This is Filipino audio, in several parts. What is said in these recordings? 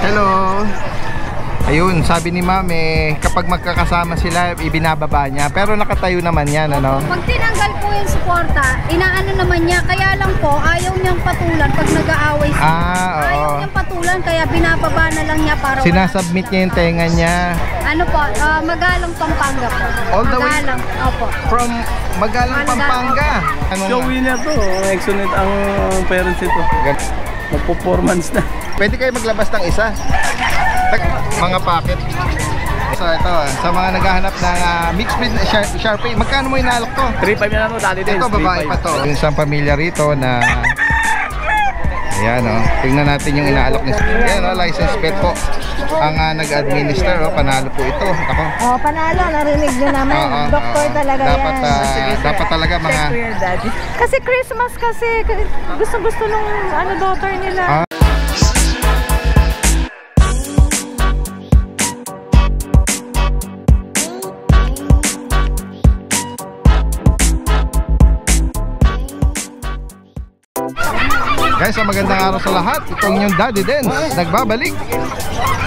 Hello. Ayun, sabi ni Ma'am kapag magkakasama sila, ibinababa niya. Pero nakatayo naman yan, ano? Pag tinanggal po yung suporta, inaano naman niya. Kaya lang po, ayaw niyang patulan pag nag-aaway sila. Oo. Ayaw niyang patulan, kaya binababa na lang niya para sinasubmit niya yung tenga niya. Ano po, Magalang, Pampanga po. All the way? Magalang, opo. From Magalang, Pampanga. Joey na to, exonate ang parents ito. Magpo-performance na. Pwede kayo maglabas ng isa. Mga packet. So ito, sa mga naghahanap ng mixed breed Sharpei, magkano mo inaalok to? 3.5 na lang dati din. Ito, babae pa to. Yung isang pamilya rito na ayan, tingnan natin yung inaalok niya. Ayan, license pet po ang nag-administer. Panalo po ito. Ako. Panalo, narinig nyo naman. Doktor talaga dapat, yan. dapat talaga mga kasi Christmas kasi gusto nung daughter nila. Guys, magandang araw sa lahat. Itong yung Daddy Dens nagbabalik.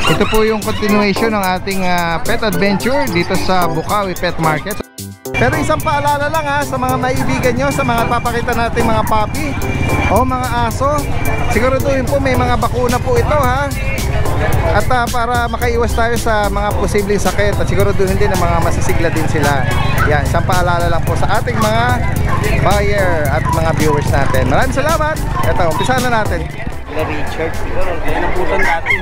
Ito po yung continuation ng ating pet adventure dito sa Bukawi Pet Market. Pero isang paalala lang sa mga maibigan nyo, sa mga papakita natin mga puppy o mga aso, siguraduhin po may mga bakuna po ito at para makaiwas tayo sa mga posibleng sakit at siguraduhin din na mga masisigla din sila. Yan, isang paalala lang po sa ating mga buyer at mga viewers natin. Maraming salamat. Ito, umpisa na natin. Richard, siguro, kaya naputan natin.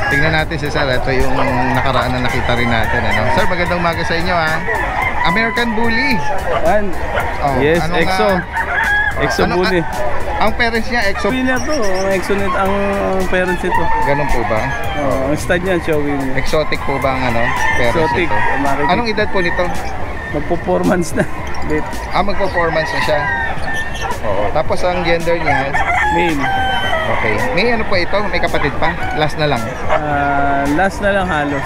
Tingnan natin si Sir. Ito yung nakaraan na nakita rin natin. Sir, magandang umaga sa inyo American Bully. Yes, EXO. EXO Bully. Ang parents niya, EXO. Winner to, exonate ang parents ito. Ganun po ba? Ang stud niya, Winner. Exotic po ba ang parents Exotic. ito? Anong edad po nito? Magpo-performance na. Magpo-performance na siya. Oo. Tapos ang gender niya? Male. Okay. May ano pa ito? May kapatid pa? Last na lang? Last na lang halos.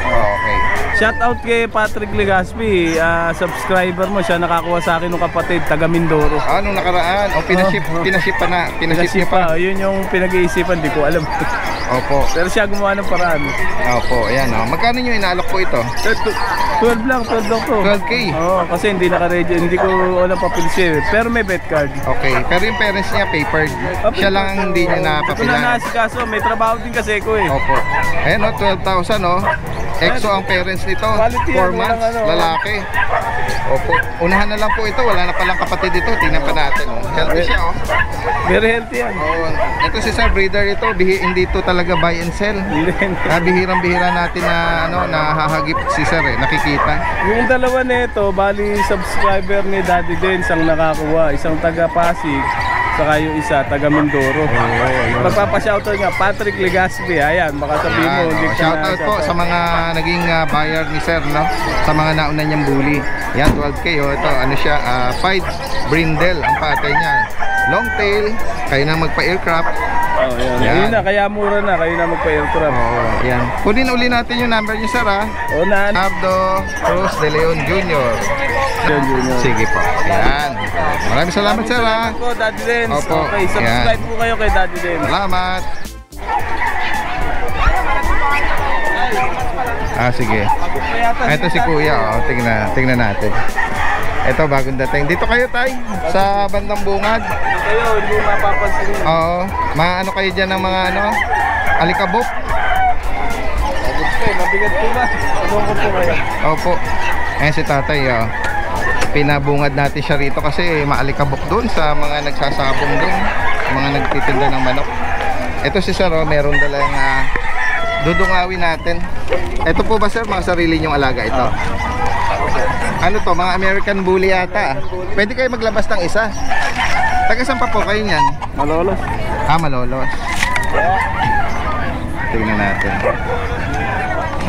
Okay. Shout out kay Patrick Legaspi, subscriber mo, siya nakakuha sa akin ng kapatid, taga Mindoro. Nung nakaraan, pinaship pa na, pinaship pa. Yun yung pinag-iisipan, di ko alam. Opo. Pero siya gumawa ng paraan. Opo, ayan Magkano nyo inaalok po ito? 12 lang to. 12K? Oo, kasi hindi naka-ready, hindi ko alam papilsi. Pero may bet card. Okay, pero yung parents niya papered. Siya lang ang hindi niya napapilan. Ito na naasikaso, may trabaho din kasi ko Opo. Ayan 12,000 EXO ang parents nito, 4 months, lalaki. Opo. Unahan na lang po ito, wala na palang kapatid ito. Tingnan pa natin. Healthy siya Very healthy yan. Ito si Sir Breeder ito, hindi ito talaga buy and sell. Bihirang-bihira natin na nahahagip si Sir nakikita. Yung dalawa nito, bali subscriber ni Daddy Dens ang nakakuha, isang taga Pasig. Saka yung isa, taga Mindoro. Magpapa-shoutout nga, Patrick Legaspi. Ayan, baka sabihin mo. Shoutout po sa mga naging buyer ni Sir, sa mga nauna niyang bully. Yan, 12K. Ito, siya, Fight Brindle, ang patay niya. Long tail, kayo na magpa-aircraft. Yan na, kaya mura na, kayo na magpa-aircraft. Yan. Kunin uli natin yung number niyo, Sir, Nardo Cruz de Leon Jr. Sige po. Yan. Maraming salamat, Sir, Daddy Dens. Opo. Okay, subscribe po kayo kay Daddy Dens. Salamat. Sige. Ito si Kuya, tingnan natin. Ito, bagong dating. Dito kayo, Tay, sa bandang bungad. Kayo, hindi mapapansin. Maano kayo dyan ng mga alikabok? Mabigat po ba? Ano po kayo? Opo. Ayan si Tatay, pinabungad natin siya rito kasi maalikabok doon sa mga nagsasabong doon, mga nagtitinda ng manok. Ito si Sir, meron dalang dudungawin natin. Ito po ba, Sir, mga sarili nyong alaga ito? Ano to, mga American Bully yata. Pwede kayo maglabas ng isa. Taga saan pa po kayo niyan? Malolos. Malolos. Tingnan natin.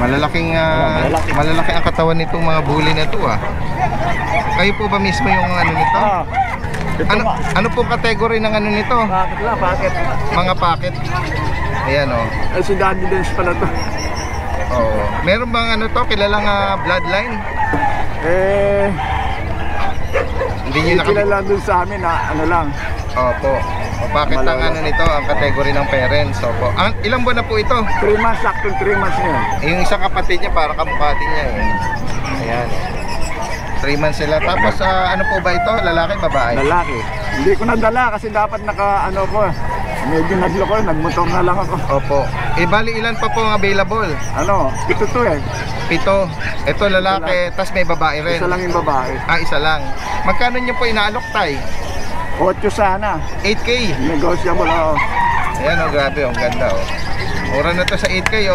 Malalaki ang katawan nitong mga bully na ito Kayo po ba mismo yung nito? Ano po category ng nito? Packet. Mga packet. Ayan Ay, si Daddy Dens pala to. Meron bang kilalang bloodline? Hindi nyo kilala dun sa amin lang. Opo. Bakit ang ano nito, ang category ng parents? Opo. Ilang buwan na po ito? 3 months, sakto 3 months na yun. Yung isang kapatid niya, para kamukha din niya eh. Ayan. 3 months sila. Tapos ano po ba ito? Lalaki, babae? Lalaki. Hindi ko nadala kasi dapat ano ko. Medyo nagloko, nagmotor na lang ako. Opo. Bali ilan pa po ang available? Ito to eh. 7. Ito lalaki, tas may babae rin. Isa lang yung babae. Isa lang. Magkano niyo po inaalok, tay? 8 sana. 8K. Negotiable ako. Ayan grabe, ang ganda Mura na to sa 8K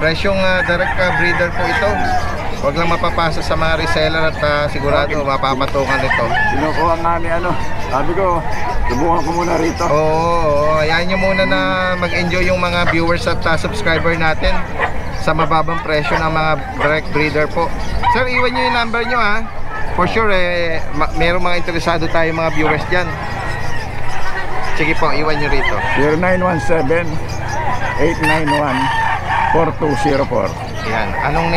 Presyong direct breeder po ito. Huwag lang mapapasa sa mga reseller at sigurado mapapatungan ito. Sinukuha namin sabi ko, subukan ko muna rito. Oo, ayan nyo muna na mag-enjoy yung mga viewers at subscriber natin sa mababang presyo ng mga direct breeder po. Sir, iwan nyo yung number nyo For sure, merong mga interesado tayo mga viewers dyan. Sige po, iwan nyo rito. 0917-891-4204. Ayan. Anong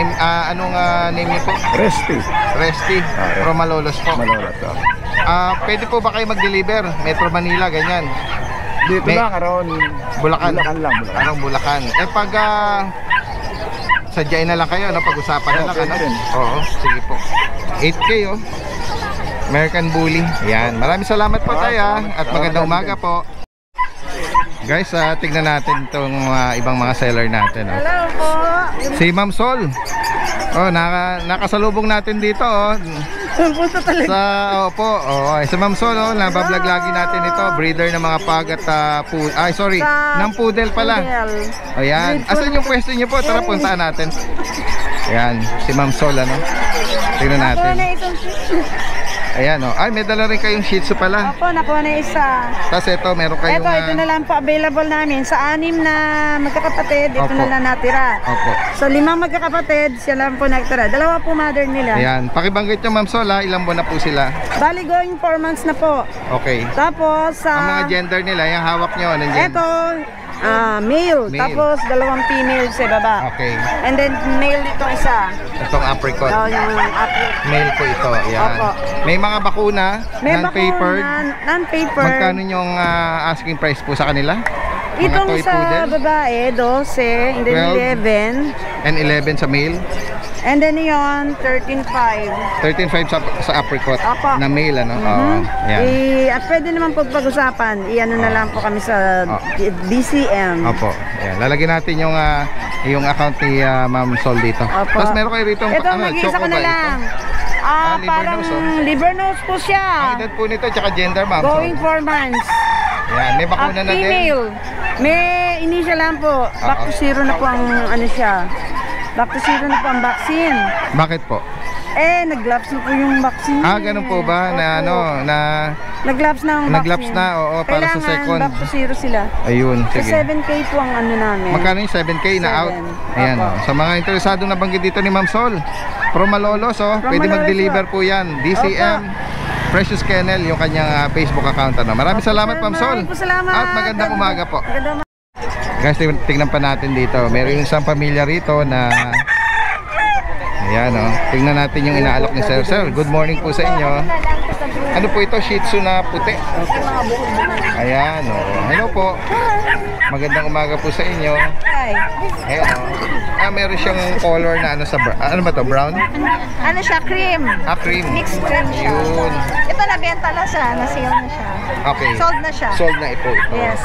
name niyo po? Resty. Resty. From Malolos po. Malolos. Pwede po ba kayo mag-deliver? Metro Manila, ganyan. Dito lang, around Bulacan. Bulacan lang. Around Bulacan. Pag sadyain na lang kayo, pag-usapan na lang. Oo, sige po. 8K American Bully. Ayan. Maraming salamat po tayo at magandang umaga po. Guys, tignan natin itong ibang mga seller natin. Hello po. Si Ma'am Sol. Nakasalubong natin dito Punta talaga. Si Ma'am Sol, nabablog lagi natin ito. Breeder ng mga pag at ng poodle pala. Ayan. Asan yung pwesto niyo po? Tara, puntaan natin. Ayan, si Ma'am Sol, tignan natin. Ayan may dala rin kayong Shih Tzu pala. Opo, nakuha na isa. Tapos ito, meron kayong Ito na lang po available namin. Sa 6 na magkakapatid, ito na lang natira. Opo. So 5 magkakapatid, siya lang po nagtira. 2 po mother nila. Ayan, pakibanggit nyo Ma'am Sol, ilang buwan na po sila? Bali going 4 months na po. Okay. Tapos ang mga gender nila, yung hawak nyo, anong gender? Ito, male. Tapos 2 female sa baba. Okay. And then male ito isa. Itong apricot. Yung apricot. Male po ito. Ayan. Opo. May mga bakuna, non-papered. Non-papered. Magkano yung asking price po sa kanila? Mga Itong toy sa poodle? babae, 12, and then 12. 11. And 11 sa male? And then yon 13.5. 13.5 sa apricot. Opo. Na male, Ayan. At pwede naman po pag-usapan. Iano na lang po kami sa DCM. Opo. Ayan. Lalagyan natin yung account ni Ma'am Sol dito. Opo. Tapos meron kayo rito Ito, mag-iisa ko na lang. liver Parang nose, liver nose po Ang siya. edad po nito, tsaka gender, Ma'am Sol. Going 4 months. Ayan. May bakuna na din. Female. May initial lang po. Back to zero na po ang siya. Back to zero na po ang vaccine. Bakit po? Nag-gloves na po yung vaccine. Ganun po ba na Nag-gloves na ang vaccine. nag-gloves na, para sa second. Back to zero sila. Ayun, Sa sige. 7K po ang namin. Magkano yung 7K na out? 7. Ayan, Opo. Sa mga interesado na banggit dito ni Ma'am Sol, from Malolos, pwede Malolos, mag-deliver po yan. DCM, Precious Kennel, yung kanyang Facebook account. Maraming salamat, Ma'am Sol. Maraming po salamat. At magandang umaga po. Magandang Guys, tingnan pa natin dito. Meron isang pamilya rito na ayan tingnan natin yung inaalok ni Sir. Sir, good morning po sa inyo. Ano po ito? Shih Tzu na puti. Ayan hello po. Magandang umaga po sa inyo. Ayan meron siyang color na ano ba to? Brown? Ano siya? Cream. Cream. Mixed cream siya. Yun. Ito nabenta na siya. Na-sale na siya. Okay. Sold na siya. Sold na ito. Yes.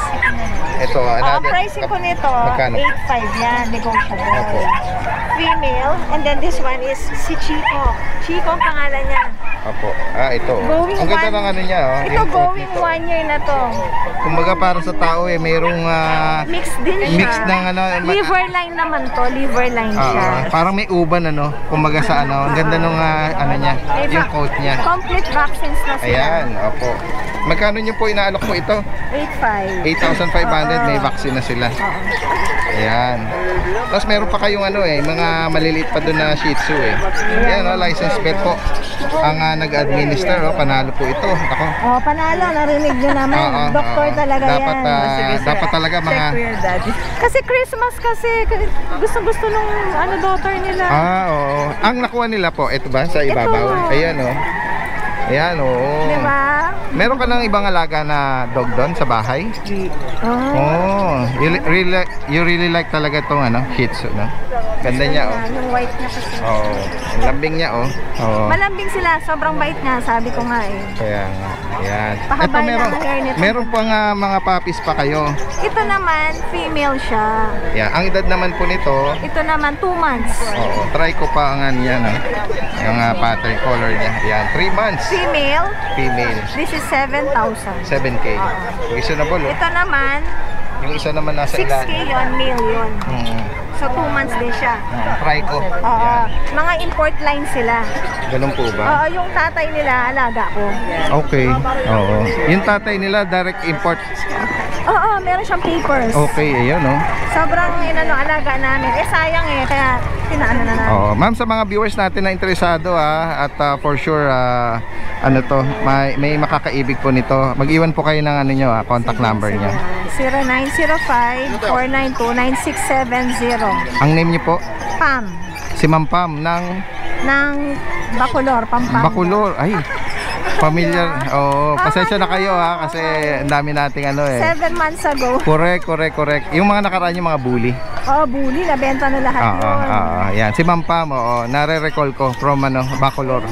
Ito, Ang pricing ko nito, Magkano? 8.5 yan. Negotiable. Opo. Female. And then this one is si Chico. Chico ang pangalan niya. Opo. Ito. Going Ang ganda one- ng ano niya. Ito yung coat going nito. 1 year na to. Kumbaga para sa tao mayroong Mixed din siya. mix ng Liver line naman to. Liver line siya. parang may uban kumbaga sa ang ganda nung niya, yung coat niya. Complete vaccines na sila. Ayan, opo. Magkano niyo po inaalok po ito? 8.5. 8,500, may vaccine na sila. Ayan. Tapos meron pa kayong mga maliliit pa doon na Shih Tzu Ayan, license plate po. Ang nag-administer, panalo po ito. Ako. Panalo, narinig nyo naman. Doktor talaga dapat, yan. dapat talaga mga... Kasi Christmas kasi, gusto nung daughter nila. Oo. Ang nakuha nila po, ito ba? Sa ibabaw? Ito. Ayan, Ayan, oo. Diba? Meron ka ng ibang alaga na dog doon sa bahay? Oh, you really like talaga tong ano, Shih Tzu, no? Ganda niya, oh. Yung white niya kasi. Oh, ang lambing niya, oh. Oh. Malambing sila, sobrang bait nga, sabi ko nga eh. Kaya nga, ayan. Pahabay lang ang hair nito. Meron pang mga puppies pa kayo. Ito naman, female siya. Yeah, ang edad naman po nito, Ito naman, 2 months. oo, try ko pa nga niya, no? Yung pattern color niya. Ayan, 3 months. Female, Female, this is 7,000. 7K. Reasonable, oh. Ito naman, Yung isa naman nasa 6K ilalim. yun, male yun. Hmm. So 2 months din siya. Try ko. Oo, Ayan. mga import line sila. Ganun po ba? Oo, yung tatay nila, alaga ko. Okay. Oo. Yung tatay nila, direct import. Oo, meron siyang papers. Okay, ayan, oh. Sobrang alaga namin. Eh sayang eh, kaya pinaano na namin. Oo. Ma'am, sa mga viewers natin na interesado, at for sure, ano to, may makakaibig po nito. Mag-iwan po kayo ng ano nyo, contact number niya. 0905-492-9670. Ang name niyo po? Pam. Si Ma'am Pam ng Ng Bacolor, Pampanga. Bacolor. Ay, familiar. Oo, pasensya na kayo kasi ang dami nating ano 7 months ago. Correct. Yung mga nakaraan yung mga bully. Oh, bully. Nabenta na lahat yun. Yan. Si Ma'am Pam, nare-recall ko from Bacolor.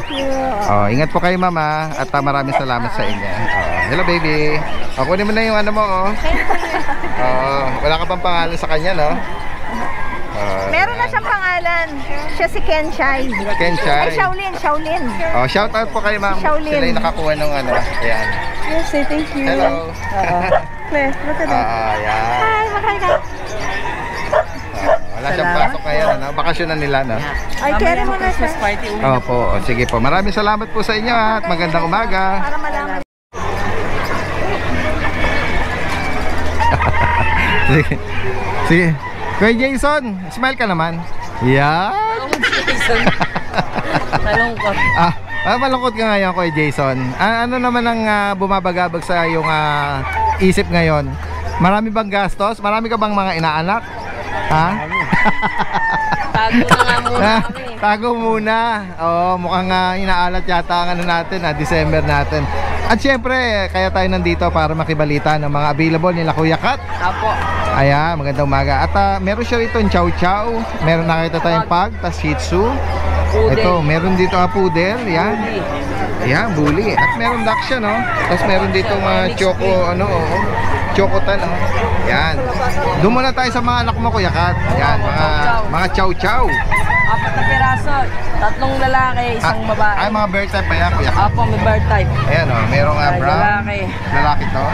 Ingat po kayo, Mama, at maraming salamat sa inyo. Hello, baby. Kunin mo na yung ano mo, wala ka pang pangalan sa kanya, no? Meron na siyang pangalan. Siya si Ken Chai. Ken Chai. Ay, Shaolin. Shout out po kay Ma'am. Shaolin. Sila yung nakakuha ng ano. Ayan. Yes, say thank you. Hello. Claire, look at that. Ayan. Hi, makain. Wala siyang pasok ngayon, bakasyon na nila, no? Ay, carry mo na siya. Opo, sige po. Maraming salamat po sa inyo at magandang umaga. Para malaman. Sige. Kuya Jason, smile ka naman. Yan. Malungkot. Malungkot ka ngayon, Kuya Jason. Ano naman ang bumabagabag sa iyong isip ngayon? Marami bang gastos? Marami ka bang mga inaanak? Ha? Tago na nga muna kami. Tago muna. Oo, mukhang inaalat yata ang ano natin, December natin. At syempre, kaya tayo nandito para makibalita ng mga available nila Kuya Kat. Apo. Ayan, magandang umaga. At meron siya rito yung Chow Chow. Meron nakita tayong Pug, tas Shih Tzu. Poodle. Ito, meron dito Poodle. Yan. Ayan, bully. At meron Dachshund, no? Tapos meron dito Choco, Chocotan, no? Yan. Doon muna tayo sa mga anak mo, Kuya Kat. Yan, mga Chow Chow. 4 na piraso. 3 lalaki, 1 babae. Ay, mga bear type ba yan, Kuya Kat? Apo, may bird type. Ayan, merong brown. Lalaki. Lalaki to.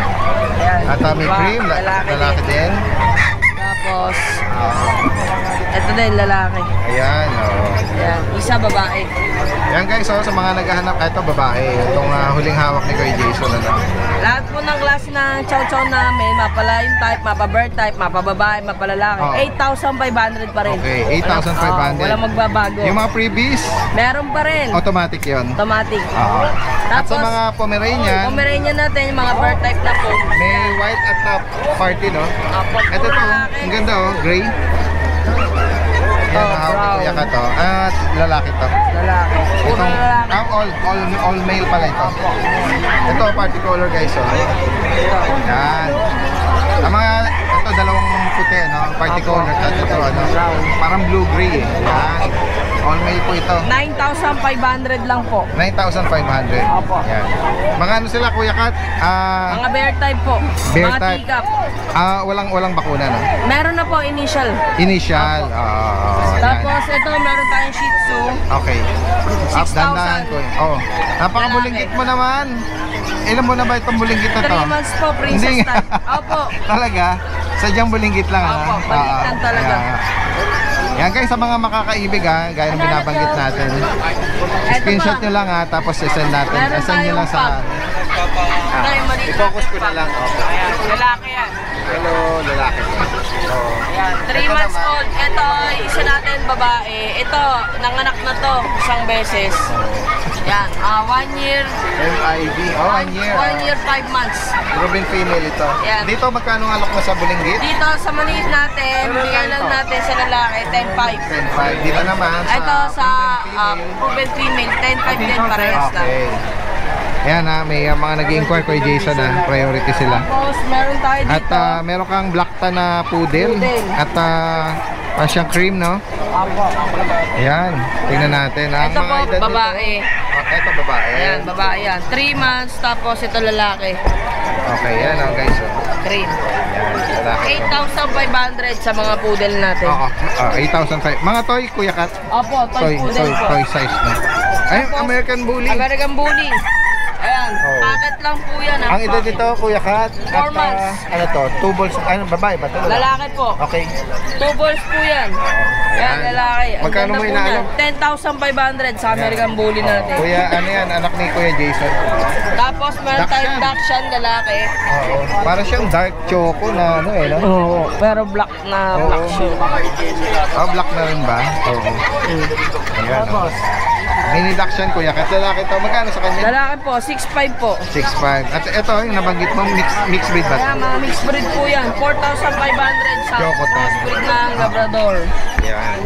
Ayan. At may cream. Lalaki din. Tapos, ito din, lalaki. Ayan, Ayan, isa babae. Yan guys, sa mga naghahanap, ito babae. Itong huling hawak ni Kuya Jason. Lahat po ng klase ng chow-chow namin, mapa-lion type, mapa-bird type, mapa-babae, mapa-lalaki. 8,500 pa rin. Okay, 8,500. Walang magbabago. Yung mga freebies, Meron pa rin. automatic yun. Automatic. At sa Tapos, mga Pomeranian, Pomeranian natin, yung mga bird type na po. may white at top party, no? Apo, Ito to, ang ganda, gray. Yan, hawak ni Kuya Kat, at lalaki to. Lalaki. Puro Itong, lalaki. all male pala ito. Ito, party color guys, Yan. Ang mga, ito, dalawang puti, no? Party color, at ito, parang blue-gray, Yan. All male po ito. 9,500 lang po. 9,500. Opo. Yan. Mga ano sila, Kuya Kat? Mga bear type po. Bear mga type. teacup. Walang bakuna, no? Meron na po initial. Initial. Tapos ito, meron tayong Shih Tzu. Okay. Up, 6,000. dandahan ko. Napakabulinggit mo naman. Ilan mo na ba itong bulinggit na to? 3 months po, princess Hindi. type. Opo. Talaga? Sadyang bulinggit lang, Opo, balikan talaga. Yan guys, sa mga makakaibig, gaya ng binabanggit natin. Screenshot nyo lang, tapos send natin. Meron Send nyo lang sa... Tayo maliit. I-focus ko na lang. Ayan, lalaki yan. Hello, lalaki. Ayan, 3 months old. Ito, isa natin babae. Ito, nanganak na to 1 beses. Yan, 1 year. MIB. 1 year. 1 year, 5 months. Proven female ito. Yan. Dito magkano ang alok mo sa bulinggit? Dito sa maliit natin, bigyan lang natin sa lalaki, 10,500. 10,500. Dito naman sa Ito sa proven female. proven female, 10,500 din parehas lang. Okay. Ayan ha, may mga nag-inquire kay Jason ha, priority sila. Tapos meron tayo At dito. meron kang black tan na poodle. At siyang cream, no? Apo. Ayan, tingnan natin ha. Ito po, edad nito. babae. Ito babae. Ayan, babae yan. 3 months, tapos ito lalaki. Okay, yan guys. Cream. Ayan, lalaki to. 8,500 sa mga poodle natin. Oo, 8,500. Mga toy, Kuya Kat? Opo, toy poodle po. Toy size, no? Ay, Tapos, American Bully. American Bully. Ayan, Oh. packet lang po yan. Ang edad nito, Kuya Kat? 4 months. Ano to? 2 balls. Ano, babae ba ito? Lalaki po. Okay. 2 balls po yan. Ayan, lalaki. Ang Magkano ganda mo po inaano? niyan. 10,500 sa American Bully natin. Kuya, ano yan? Anak ni Kuya Jason. Tapos meron tayong Dachshund lalaki. Oo. Para siyang dark choco na ano eh, no? Oo. Pero black na black shoe. Black na rin ba? Oo. Ayan. Tapos, Mini Dachshund, Kuya Kat. Lalaki to. Magkano sa kanya? lalaki po, 6'5 po. 6'5". At ito, yung nabanggit mo, mixed breed ba Kaya ito? mga mixed breed po yan. 4,500 sa Choco to. cross breed ng Labrador. Yan.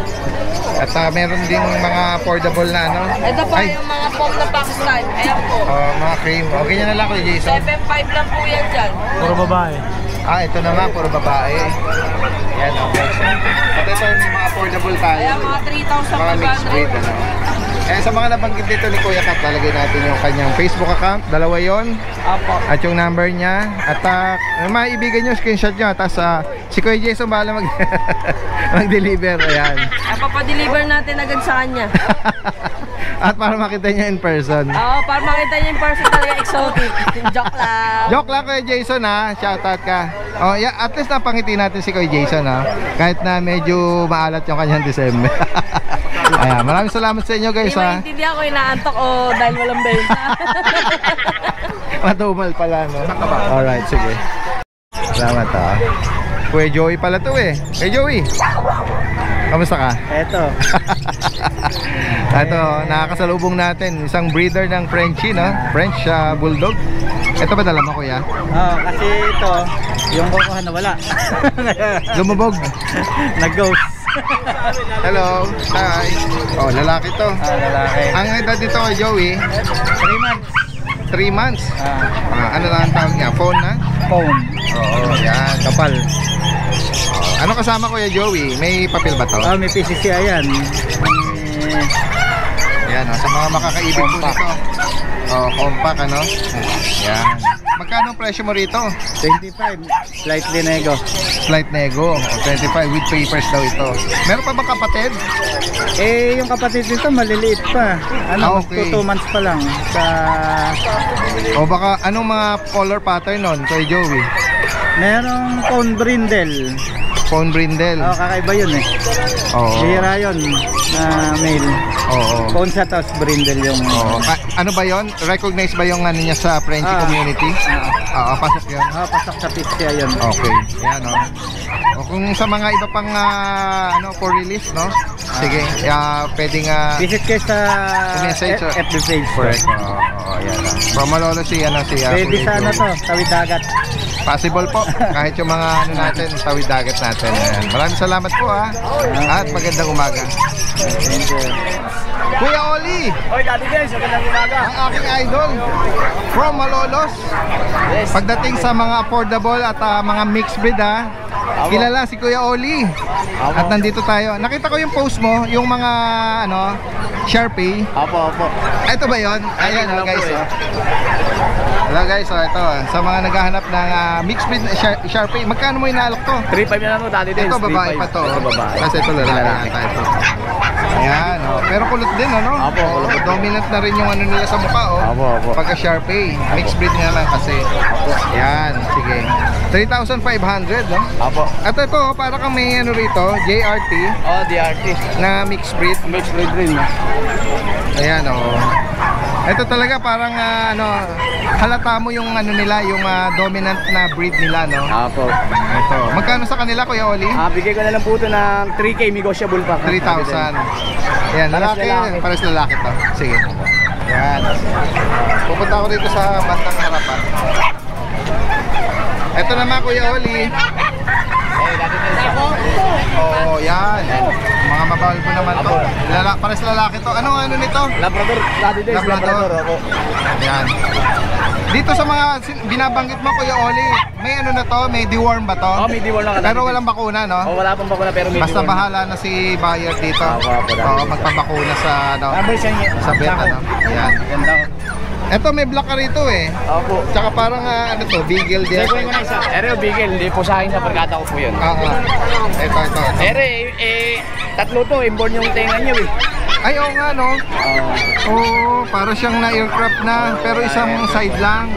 At meron ding mga affordable na ano? Ito pa yung mga pom na box type. Ayan po. Mga cream. Okay niya na lang, Kuya Jason. 7.5 lang po yan dyan. Puro babae. Ito naman, puro babae. Yan, okay. At ito yung mga affordable tayo. Ayan, mga Mga mixed breed, 3,500. ano. Sa mga nabanggit dito ni Kuya Kat, lalagay natin yung kanyang Facebook account. Dalawa yon. Apo. At yung number niya. At maibigan nyo, screenshot nyo. Tapos si Kuya Jason bahala mag-deliver. Ayan. Papadeliver natin agad sa kanya. At para makita niya in person. Oo, para makita niyo yung person talaga exotic. Joke lang. Joke lang, Kuya Jason ha. Shoutout ka. Yeah, at least napangiti natin si Kuya Jason ha. Kahit na medyo maalat yung kanyang December. Ayan, maraming salamat sa inyo guys Hindi ha. maintindihan ko inaantok o dahil walang benta. Matumal pala no. Alright, sige. Salamat ha. Kuya Joey pala to eh. Kuya Joey, kamusta ka? Eto. Ito, nakakasalubong natin isang breeder ng Frenchie, no? French Bulldog. Ito ba dala mo, Kuya? Kasi ito, yung kukuha na wala. Lumubog. Nag-ghost. Hello. Hi. Lalaki to. Lalaki. Ang edad dito kay Joey, 3 months. 3 months. Ano lang ang tawag niya? Phone na? Phone. Oo, yan. Kapal. Ano kasama, Kuya Joey? May papel ba to? May PCC ayan. Yan, sa mga makakaibig po nito. Compact, ano? Yan. Magkano ang presyo mo rito? 25. Slightly nego. Slight nego. 25 with papers daw ito. Meron pa bang kapatid? Yung kapatid nito maliliit pa. Okay. 2 months pa lang. Baka anong mga color pattern nun kay Joey? Merong phone brindle. Phone brindle. Kakaiba yun eh. Oo. Bihira yun na male. Oo. Phone sa tapos brindle yung... Oo. Ano ba yon? Recognize ba yung ano niya sa Frenchie community? Pasok yun. Pasok sa pistia yun. Okay. Yan o. Kung sa mga iba pang for release, no? Sige. Pwedeng Visit kayo sa message, FB page. correct. Yan. From Malolo si Pwede sa ano to, tawid dagat. Possible po. Kahit yung mga natin, tawid dagat natin. Ayan. Maraming salamat po ha. At magandang umaga. Thank you. Kuya Oli, Oy, Daddy guys, magandang umaga. ang aking idol from Malolos. Pagdating sa mga affordable at mga mixed breed ha, kilala si Kuya Oli. At nandito tayo. Nakita ko yung post mo, yung mga Sharpie. Apo. Ito ba yun? Ayan guys. Hello guys, ito sa mga naghahanap ng mixed breed Sharpie. Magkano mo inaalok to? 3.5 na lang to, Daddy Dance. Ito babae pa to. Ito babae. Kasi ito lalaki tayo. Ayan, pero kulot din Apo, kulot. Dominant na rin yung nila sa mukha Apo. Pagka Sharpie, mixed breed nga lang kasi. Ayan, sige. 3,500 no? Apo. At ito, para kang may rito, JRT DRT. na mixed breed. Mixed breed rin. Ayan Ito talaga parang halata mo yung nila, yung dominant na breed nila, no? Apo. Ito. Magkano sa kanila, Kuya Oli? Bigay ko na lang po ito ng 3K negotiable pa. 3,000. Ayan, lalaki. lalaki. Pares lalaki to. Sige. Ayan. Pupunta ako dito sa bandang harapan. Ito naman, Kuya Oli. Oo, yan. Mga balbo naman to. Pares lalaki to. Anong ano nito? Labrador, Daddy Dens, Labrador. Opo. Yan. Dito sa mga binabanggit mo, Kuya Oli, may ano na to? May deworm ba to? Oh, may deworm lang. Pero walang bakuna, no? Oh, wala pang bakuna pero may Basta deworm. bahala na si buyer dito. Oo, magpapakuna sa ano, sa bet, ano. Yan. Ganda. Eto, may black ka rito eh. Opo. Tsaka parang ano to, beagle din. Seguin ko na isa. Ere, Bigel, hindi po sa akin sa barkada ko po yun. Oo. Ito. Ere, tatlo to, inborn yung tenga niyo eh. Ay, oo nga, no? Oo, para siyang na-aircraft na, pero isang side lang.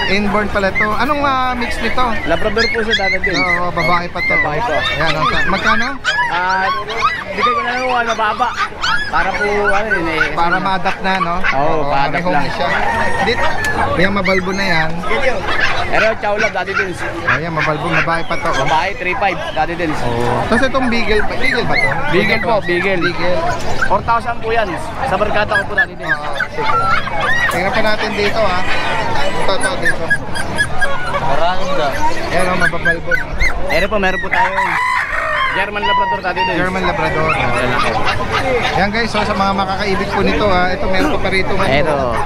Inborn pala to. Anong mix nito? Labrador po sa Daddy Dens. Oo, babae pa to. Babae po. Ayan, magkano? Bigay ko na lang mababa. Para po, ano yun eh. Para ma-adapt na, no? Oo, pa-adapt may home lang. na siya. Dito, yung mabalbo na yan. Ere, chow love, Daddy Dens. Ayan, mabalbo, babae pa to. Babae, 3.5, Daddy Dens. Tapos itong beagle ba to? Beagle po, Beagle. Beagle. 4,000 po yan. Sa barkada ko po, Daddy Dens. Sige. Tingnan pa natin dito, ha. Ito, dito. Maranda. Ayan, oh, mababalbo. Ere po, meron po tayong German Labrador, Daddy Dens. German Labrador. Yan guys, so sa mga makakaibig po nito, ha. Ito, meron pa rito. Ito.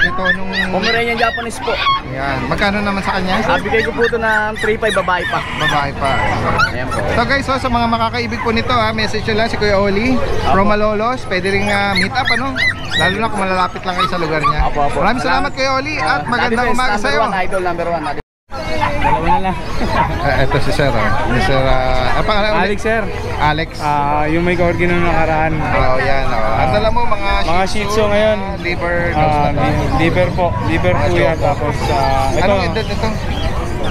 Ito nung... Pomeranian Japanese po. Yan. Magkano naman sa kanya? Bigay ko po ito ng 3.5, babae pa. Babae pa. Ayan po. So guys, so sa mga makakaibig po nito, ha, message nyo lang si Kuya Oli from Malolos. Pwede rin meet up, ano? Lalo na kung malalapit lang kayo sa lugar niya. Apo. Maraming salamat Kuya Oli at magandang umaga sa iyo. Idol number 1. Dalawa na lang. Ito si Sir. Si Sir, pangalan ulit? Alex, sir. Alex. Yung may corgi nung nakaraan. Oo, yan. Ang dala mo, mga Shih Tzu ngayon. Liver, nose na to. Liver po. Liver po yan. Tapos, Anong edad ito?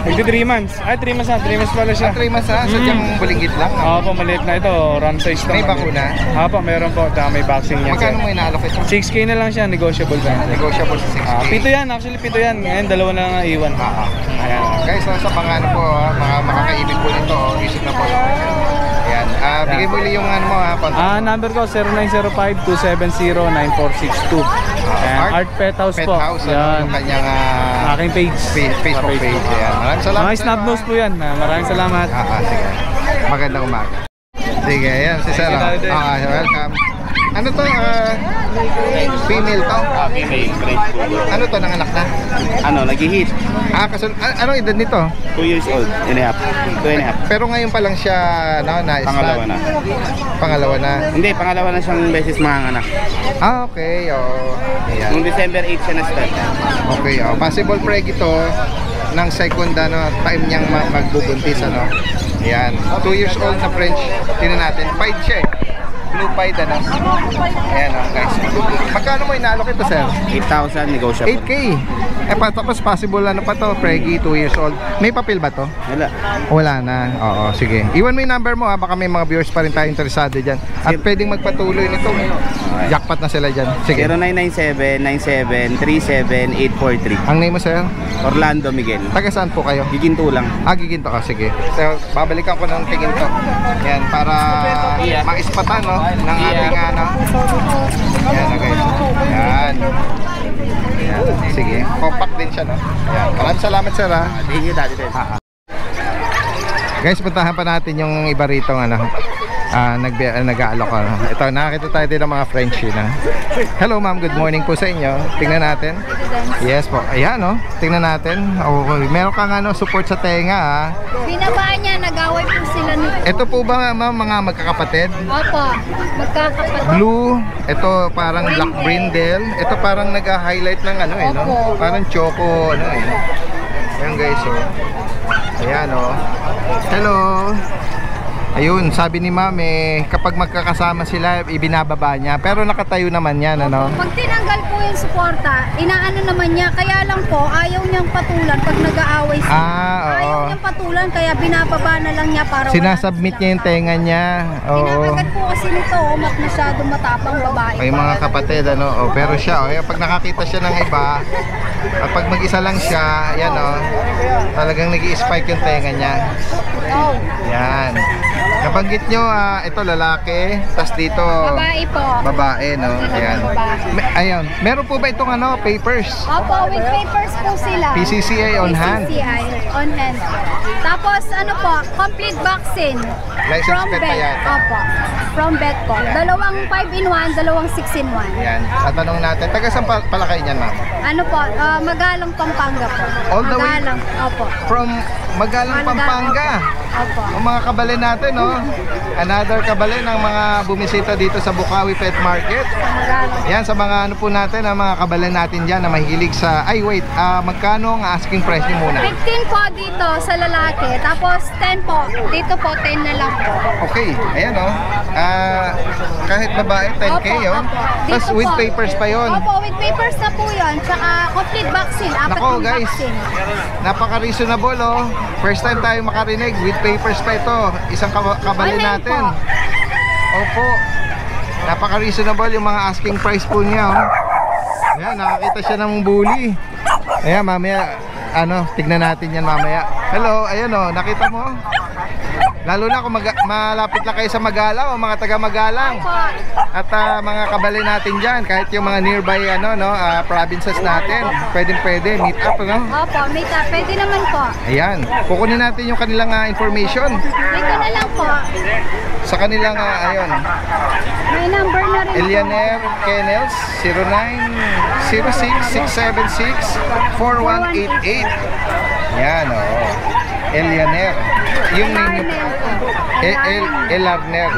Magti 3 months. 3 months na. 3 months pala siya. 3 months ha? Sadyang bulinggit lang. Opo, maliit na ito. Run size lang. May bakuna? Opo, meron po. May vaccine yan. Magkano mo inaalok ito? 6K na lang siya. Negotiable ba? Negotiable sa 6K. Pito yan. Actually, pito yan. Ngayon, dalawa na lang ang iwan. Ayan. Guys, so, sa mga ano po, mga makakaibig po nito, visit na po. Ayan. Bigay mo ulit yung ano mo ha. Number ko 0905-270-9462. Art Pet House po. Pet House, Yan. yung kanyang Aking page. Facebook page. Ayan. Maraming salamat. Mga snub nose po yan. Maraming salamat. Sige. Magandang umaga. Sige, ayan si Sir. Welcome. Ano to? Female to? Female, great. Ano to, nanganak na? Nag-hit. Anong edad nito? 2 years old and a half. 2 and a half. Pero ngayon pa lang siya, na-start. Pangalawa na. Pangalawa na. Hindi, pangalawa na siyang beses mga anak. Okay. Ayan. Noong December 8 siya na-start. Okay, possible preg ito ng second time niyang magbubuntis, ano. Ayan. 2 years old na French. Tingnan natin. Pied siya eh. Blue pied, ano. Ayan, guys. Magkano mo inaalok ito, sir? 8,000 negotiable. 8K. Tapos possible ano pa to, Preggy, 2 years old. May papel ba to? Wala. Wala na. Oo, sige. Iwan mo yung number mo ha, baka may mga viewers pa rin tayo interesado dyan. At pwedeng magpatuloy nito. Jackpot na sila dyan. Sige. 0997-97-37843. Ang name mo, sir? Orlando Miguel. Taga saan po kayo? Giginto lang. Giginto ka, sige. So, babalikan ko ng Giginto. Yan, para maispatan, no? Ng ating, ano. Yan, guys. Yan. Yan. Sige. Compact din siya, no? Yan. Maraming salamat, sir, ha? Thank you, Daddy Dens. Guys, puntahan pa natin yung iba rito, ano. Nag-aalok ka. Ito, nakakita tayo din ng mga Frenchie na. Hello ma'am, good morning po sa inyo. Tingnan natin. Yes po. Ayan, no? Tingnan natin. Meron kang support sa tenga, ha? Binabaan niya, nag-away po sila nito. Ito po ba ma'am, mga magkakapatid? Opo, magkakapatid. Blue, ito parang black brindle. Ito parang nag-highlight ng ano eh, no? Parang choco, ano eh. Ayan guys, ayan, hello. Ayun, sabi ni ma'am kapag magkakasama sila, ibinababa niya. Pero nakatayo naman yan, ano? Pag tinanggal po yung suporta, inaano naman niya. Kaya lang po, ayaw niyang patulan pag nag-aaway sila. Oo. Ayaw niyang patulan, kaya binababa na lang niya para sinasubmit niya yung tenga niya. Oo. Kinakagat po kasi nito, masyadong matapang babae. May mga kapatid, ano? Pero siya, pag nakakita siya ng iba, At pag mag-isa lang siya, yan oh, talagang nag-i-spike yung tenga niya. Yan. Nabanggit nyo, ito lalaki, tas dito Babae po. babae, no? Ayan. Ayun. Meron po ba itong ano, papers? Opo, with papers po sila. PCCI on hand. PCCI on hand. Tapos ano po, complete vaccine. License From pet pa vet. yata. Opo. From vet po. Dalawang 5-in-1, dalawang 6-in-1. Ayan. Tatanong natin, taga saan pala kayo niyan, ma'am? Ano po, Magalang, Pampanga po. All the way? Magalang, opo. From Magalang, Pampanga. Opo. Ang mga kabale natin, no? Another kabale ng mga bumisita dito sa Bukawi Pet Market. Magalang. Yan, sa mga ano po natin, ang mga kabale natin dyan na mahilig sa... Ay, wait, magkano ang asking price niyo muna? 15 po dito sa lalaki, tapos 10 po. Dito po, 10 na lang po. Okay, ayan o. Kahit babae, 10K Opo, yun. opo. Tapos Dito with po. papers pa yun. Opo, with papers na po yun. Tsaka complete vaccine, 4 Nako yung guys, vaccine. napaka-reasonable oh. First time tayo makarinig, with papers pa ito. Isang kabali Online natin. po. Opo. Napaka-reasonable yung mga asking price po niya oh. Ayan, nakakita siya ng bully. Ayan, mamaya, tignan natin yan mamaya. Hello, ayan oh, nakita mo? Lalo na kung malapit lang kayo sa Magalang o mga taga-Magalang. At mga kabali natin dyan, kahit yung mga nearby provinces natin, pwede meet up, no? Opo, meet up. Pwede naman po. Ayan, kukunin natin yung kanilang information Dito na lang po. sa kanilang, ayun, May number na rin Elianer Kennels, 0906-676-4188. Yan, oh. Elianer. Yung name Elarner.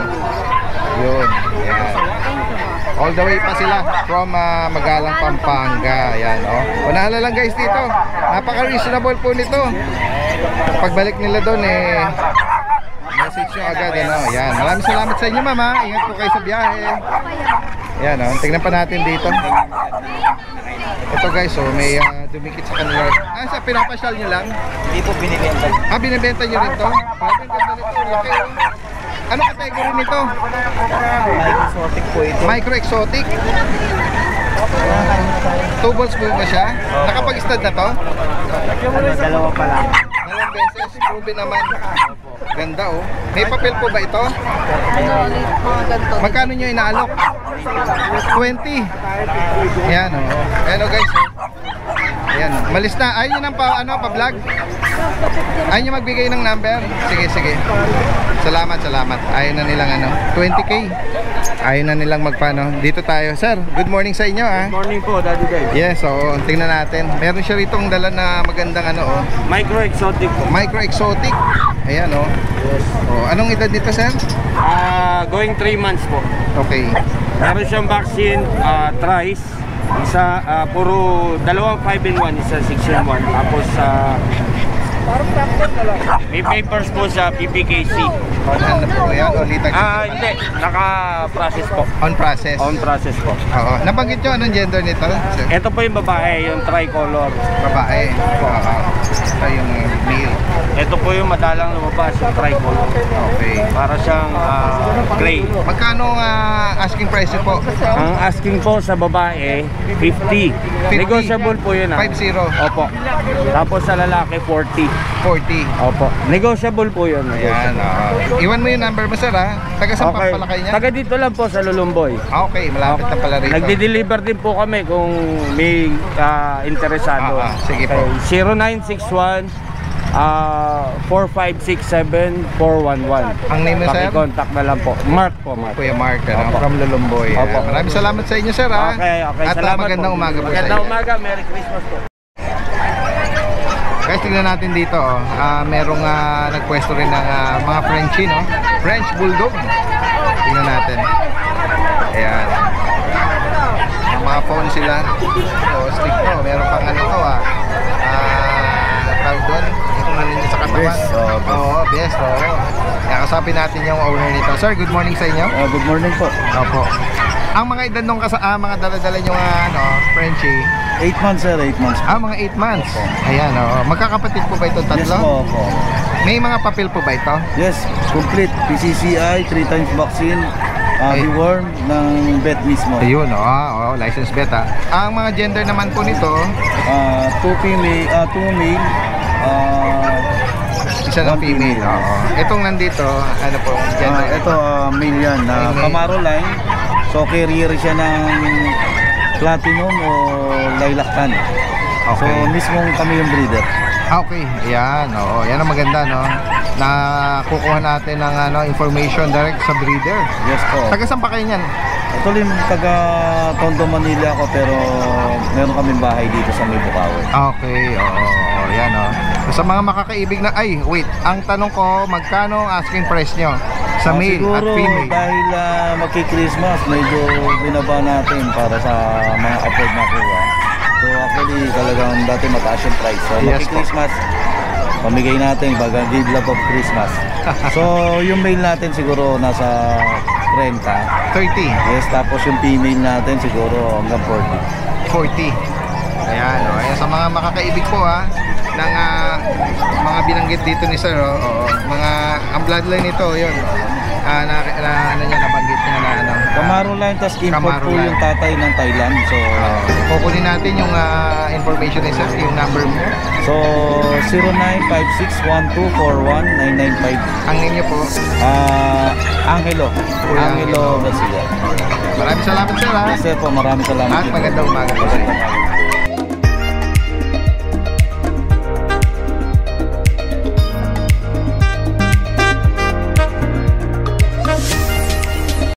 Yun. Yan. All the way pa sila from Magalang, Pampanga. Yan, oh. Unahan na lang guys dito. Napaka-reasonable po nito. Pagbalik nila doon, message nyo agad, Yan. Maraming salamat sa inyo, mama. Ingat po kayo sa biyahe. Yan, tingnan pa natin dito. Ito guys, may dumikit sa kanila. Sa pinapasyal nyo lang? Hindi po binibenta. Binibenta nyo rin to? Grabe, ang ganda nito. Laki, oh. Ano category nito? Exotic po ito. Micro-exotic? 2 balls po ba siya? Nakapag-stud na to? Dalawa pa lang. Dalawang beses, proven naman. Ganda oh. May papel po ba ito? Magkano nyo inaalok? 20. Yan oh. Ayan oh guys. Ayan, malis na. Ayaw nyo ng pa-vlog? Ayaw nyo magbigay ng number? Sige. Salamat. Ayaw na nilang 20K. Ayaw na nilang magpano. Dito tayo. Sir, good morning sa inyo Good morning po, Daddy Dave. Yes, oo. Tingnan natin. Meron siya ritong dala na magandang Micro-exotic po. Micro-exotic. Ayan oh. Yes. Oh, anong edad dito, sir? Going 3 months po. Okay. Meron siyang vaccine, trice. Isa, puro dalawang 5-in-1, isa 6-in-1. Tapos, may papers po sa PPKC. Ano po yan? O litag? Hindi. Naka-process po. On process? On process po. Oo. Nabanggit nyo anong gender nito? Sir? Ito po yung babae, yung tricolor. Babae. Oo. Ito yung male. Ito po yung madalang lumabas, yung tricolor. Okay. Para siyang gray. Magkano asking price po? Ang asking po sa babae, 50. 50. Negotiable po yun. 50. Opo. Tapos sa lalaki, 40. 40. Opo. Negotiable po yun. Ayan. Iwan mo yung number mo, sir, ha? Taga saan pa pala kayo niya? Taga dito lang po sa Lulumboy. Okay. Malapit na pala rito. Nagde-deliver din po kami kung may interesado. Sige po. 0961 4567-411. Ang name mo, sir? Paki-contact na lang po. Mark po, Mark. Kuya Mark, Opo. from Lulumboy. Opo. Maraming salamat sa inyo, sir, ha? Okay. At Salamat magandang po. umaga po sa Magandang inyo. umaga. Merry Christmas po. Guys, tingnan natin dito, merong nagpwesto rin ng mga Frenchie, no? French Bulldog. Tingnan natin. Ayan. Ang mga phone sila. Stick to. Meron pang tawag doon. Itong niya sa katawan. Oo, best. Kaya kasapin natin yung owner nito. Sir, good morning sa inyo. Good morning po. Opo. Ang mga edad nung mga dala-dala nyo Frenchie, 8 months sir, 8 months. mga 8 months. Ayan, magkakapatid po ba ito tatlo? Yes po. May mga papel po ba ito? Yes, complete. PCCI, 3 times vaccine, Deworm ng vet mismo. Ayun, license vet ha. Ang mga gender naman po nito, 2 male, isa ng one female. Oo. Itong nandito, ano po, gender? ito male yan, Male. Camaro line. So carrier siya ng platinum o lilac tan. So Okay. mismong kami yung breeder. Okay, yan. Oo, yan ang maganda, no? Nakukuha natin ng information direct sa breeder. Yes po. Taga saan pa kayo niyan? Ito rin taga Tondo, Manila ako, pero meron kaming bahay dito sa May Bukawi. Okay, oo, yan, oh. Sa mga makakaibig na, ang tanong ko, magkano ang asking price nyo sa male at Siguro female? dahil magki-Christmas, medyo binaba natin para sa mga afford na kuha. So actually talagang dati mataas yung price. So Yes po. magki-Christmas, pamigay natin baga give love of Christmas. So yung male natin siguro nasa 30. 30, Yes, tapos yung female natin siguro hanggang 40. 40. Ayan, oh. Ayan, sa mga makakaibig po ng mga binanggit dito ni Sir, ang bloodline nito, yun. Nabanggit niya na Camaro line, tas import Camaro po line. yung tatay ng Thailand. So kukunin natin yung information ni Sir, yung number mo. so 095612419995. Ang ninyo po. Angelo. Kuya Angelo Garcia. Maraming salamat, Sir, Yes sir po, maraming salamat. At magandang umaga po sa inyo.